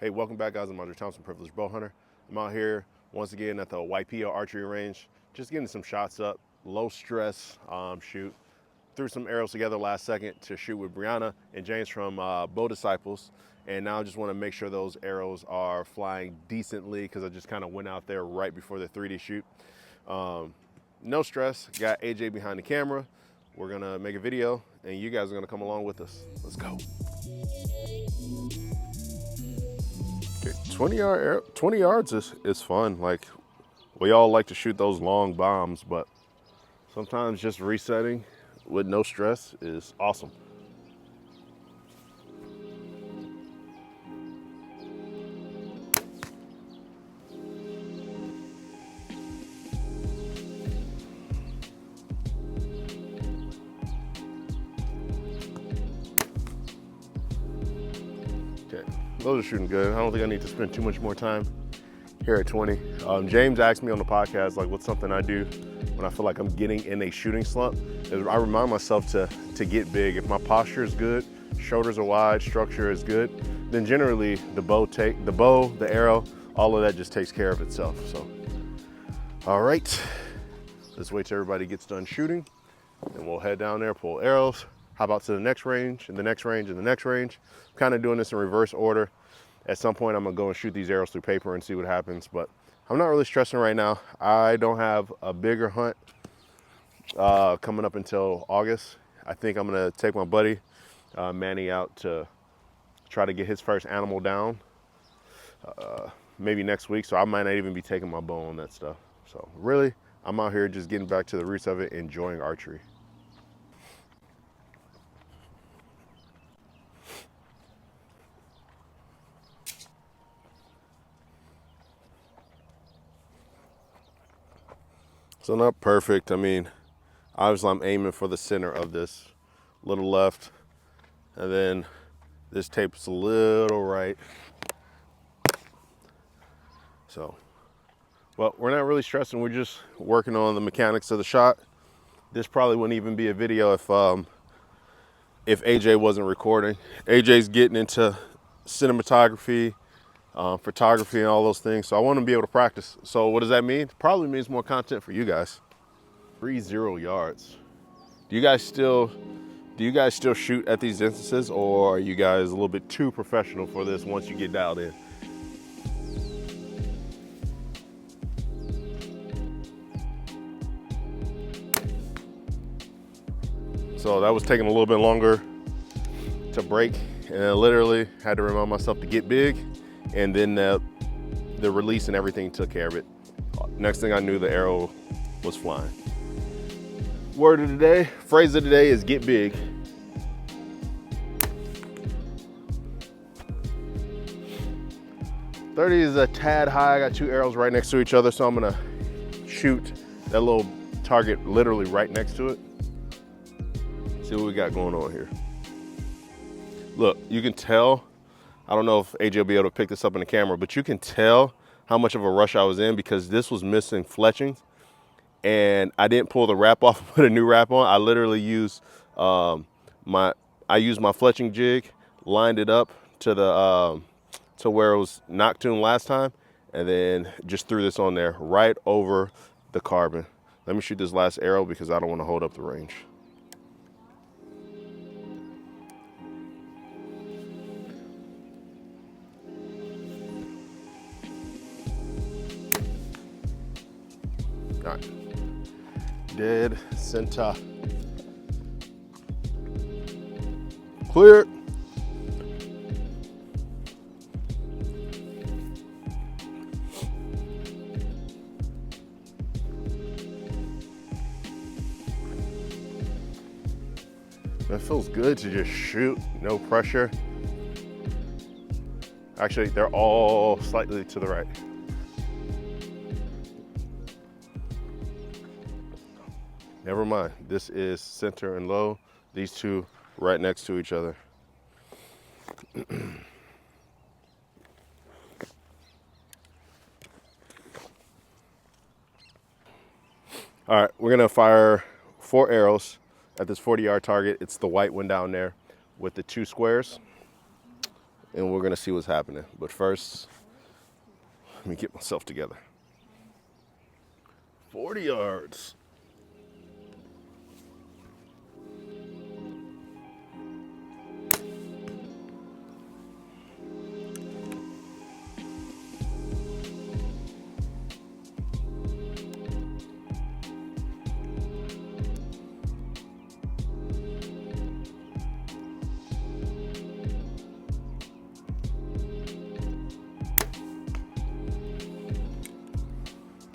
Hey, welcome back, guys. I'm Andre Thompson, privileged bow hunter. I'm out here once again at the YPO archery range, just getting some shots up, low stress shoot. Threw some arrows together last second to shoot with Brianna and James from Bow Disciples, and now I just want to make sure those arrows are flying decently because I just kind of went out there right before the 3D shoot. No stress. Got AJ behind the camera. We're gonna make a video, and you guys are gonna come along with us. Let's go. Okay, 20 yards is fun. Like, we all like to shoot those long bombs, but sometimes just resetting with no stress is awesome. Okay, those are shooting good. I don't think I need to spend too much more time here at 20. James asked me on the podcast, like, what's something I do when I feel like I'm getting in a shooting slump? I remind myself to get big. If my posture is good, shoulders are wide, structure is good, then generally the bow, the arrow, all of that just takes care of itself. So, all right, let's wait till everybody gets done shooting, and we'll head down there, pull arrows, hop out to the next range, and the next range, and the next range. I'm kind of doing this in reverse order. At some point, I'm gonna go and shoot these arrows through paper and see what happens, but I'm not really stressing right now. I don't have a bigger hunt coming up until August. I think I'm gonna take my buddy Manny out to try to get his first animal down maybe next week, so I might not even be taking my bow on that stuff. So really, I'm out here just getting back to the roots of it, enjoying archery. So not perfect. I mean, obviously I'm aiming for the center of this, little left, and then this tape's a little right. So, well, we're not really stressing. We're just working on the mechanics of the shot. This probably wouldn't even be a video if AJ wasn't recording. AJ's getting into cinematography, photography, and all those things. So I want to be able to practice. So what does that mean? Probably means more content for you guys. 30 yards. Do you guys still shoot at these instances, or are you guys a little bit too professional for this once you get dialed in? So that was taking a little bit longer to break, and I literally had to remind myself to get big, and then the release and everything took care of it. Next thing I knew, the arrow was flying. Word of the day, phrase of the day is get big. .30 is a tad high. I got two arrows right next to each other, so I'm gonna shoot that little target literally right next to it. See what we got going on here. Look, you can tell, I don't know if AJ will be able to pick this up in the camera, but you can tell how much of a rush I was in because this was missing fletchings, and I didn't pull the wrap off and put a new wrap on. I literally used my fletching jig, lined it up to the to where it was noctune last time, and then just threw this on there right over the carbon. Let me shoot this last arrow because I don't want to hold up the range. All right, dead center. Clear. It feels good to just shoot, no pressure. Actually, they're all slightly to the right. Never mind, this is center and low. These two right next to each other. All right, we're gonna fire 4 arrows at this 40-yard target. It's the white one down there with the 2 squares. and we're gonna see what's happening. But first, let me get myself together. 40 yards.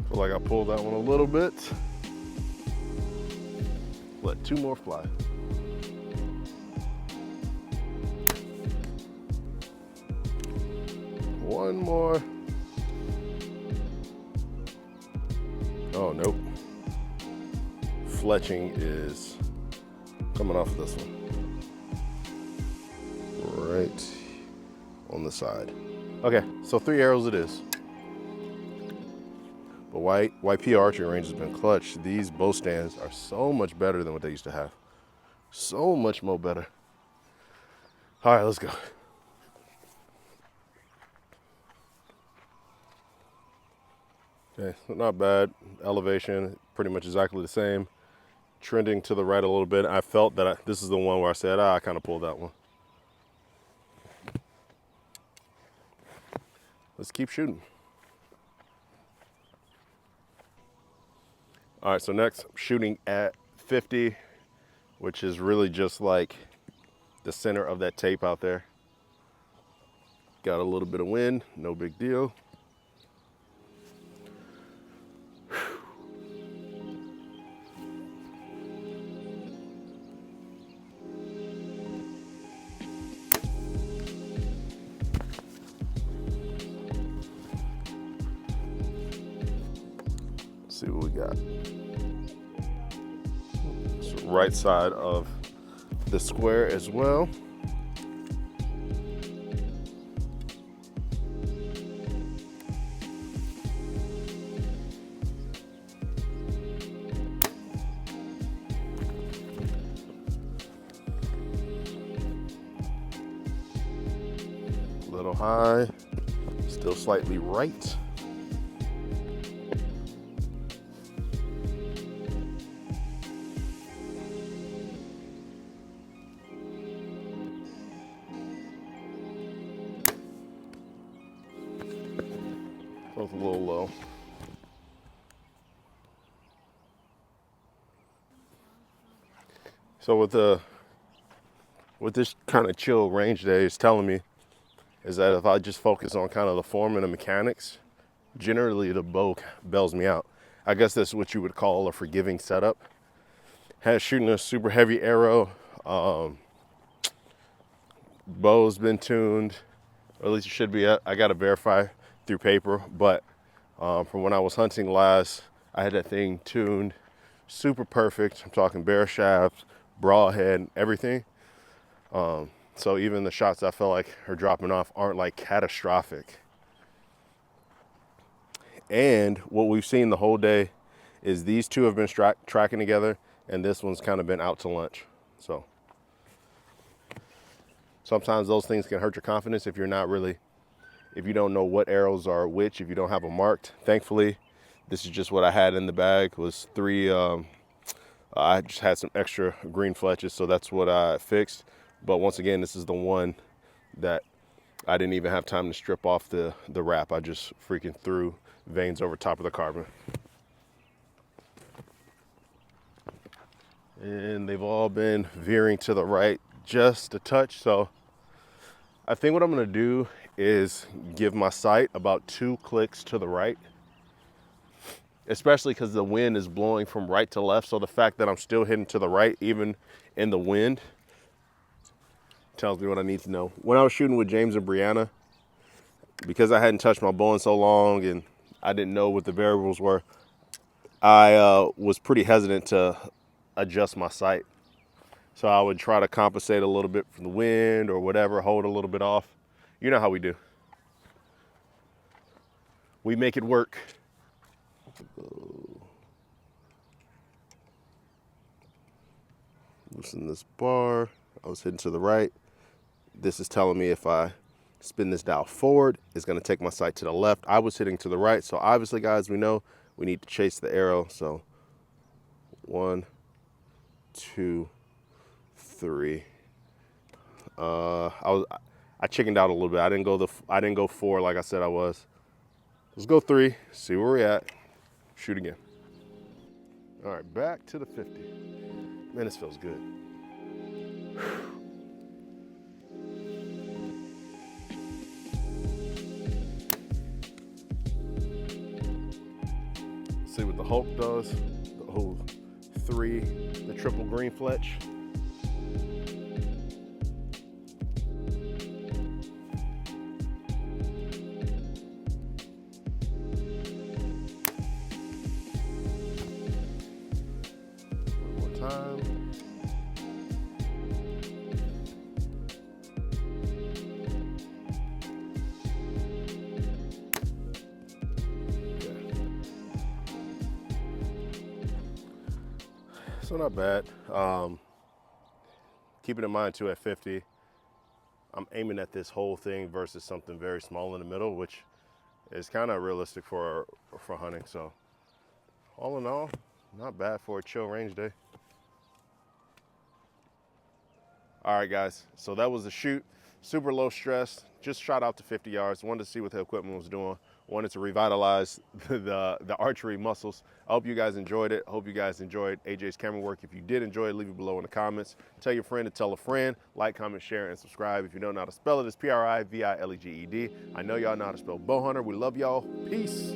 Feel like I pulled that one a little bit. Let 2 more fly. One more. Oh, nope. Fletching is coming off of this one. Right on the side. Okay, so 3 arrows it is. But YP archery range has been clutch. These bow stands are so much better than what they used to have. So much more better. All right, let's go. Okay, so not bad. Elevation, pretty much exactly the same. Trending to the right a little bit. I felt that this is the one where I said, I kind of pulled that one. Let's keep shooting. All right, so next, shooting at 50, which is really just like the center of that tape out there. Got a little bit of wind, no big deal. Let's see what we got. So right side of the square as well. A little high, still slightly right. Both a little low. So what this kind of chill range day is telling me is that if I just focus on kind of the form and the mechanics, generally the bow bails me out. I guess that's what you would call a forgiving setup. Had shooting a super heavy arrow. Bow's been tuned, or at least it should be. I got to verify through paper, but from when I was hunting last, I had that thing tuned super perfect. I'm talking bare shafts, broadhead, everything. So even the shots I feel like are dropping off aren't like catastrophic. And what we've seen the whole day is these two have been tracking together, and this one's kind of been out to lunch. So sometimes those things can hurt your confidence if you don't know what arrows are which, if you don't have them marked. Thankfully, this is just what I had in the bag, was 3, I just had some extra green fletches, so that's what I fixed. But once again, this is the one that I didn't even have time to strip off the wrap. I just freaking threw veins over top of the carbon. And they've all been veering to the right just a touch. So I think what I'm gonna do is give my sight about 2 clicks to the right, especially because the wind is blowing from right to left. So the fact that I'm still hitting to the right, even in the wind, tells me what I need to know. When I was shooting with James and Brianna, because I hadn't touched my bow in so long and I didn't know what the variables were, I was pretty hesitant to adjust my sight. So I would try to compensate a little bit from the wind or whatever, hold a little bit off. You know how we do. We make it work. Loosen this bar. I was hitting to the right. This is telling me if I spin this dial forward, it's gonna take my sight to the left. I was hitting to the right, so obviously, guys, we know we need to chase the arrow. So 1, 2, 3. I chickened out a little bit. I didn't go 4 like I said I was. Let's go 3, see where we're at, shoot again. All right, back to the 50. Man, this feels good. See what the Hulk does, the whole 3, the triple green fletch. One more time. So not bad. Keeping in mind too, at 50, I'm aiming at this whole thing versus something very small in the middle, which is kind of realistic for hunting. So all in all, not bad for a chill range day. All right, guys, so that was the shoot. Super low stress, just shot out to 50 yards. Wanted to see what the equipment was doing. Wanted to revitalize the archery muscles. I hope you guys enjoyed it. Hope you guys enjoyed AJ's camera work. If you did enjoy it, leave it below in the comments. Tell your friend to tell a friend. Like, comment, share, and subscribe. If you don't know how to spell it, it's Privileged. I know y'all know how to spell bowhunter. We love y'all. Peace.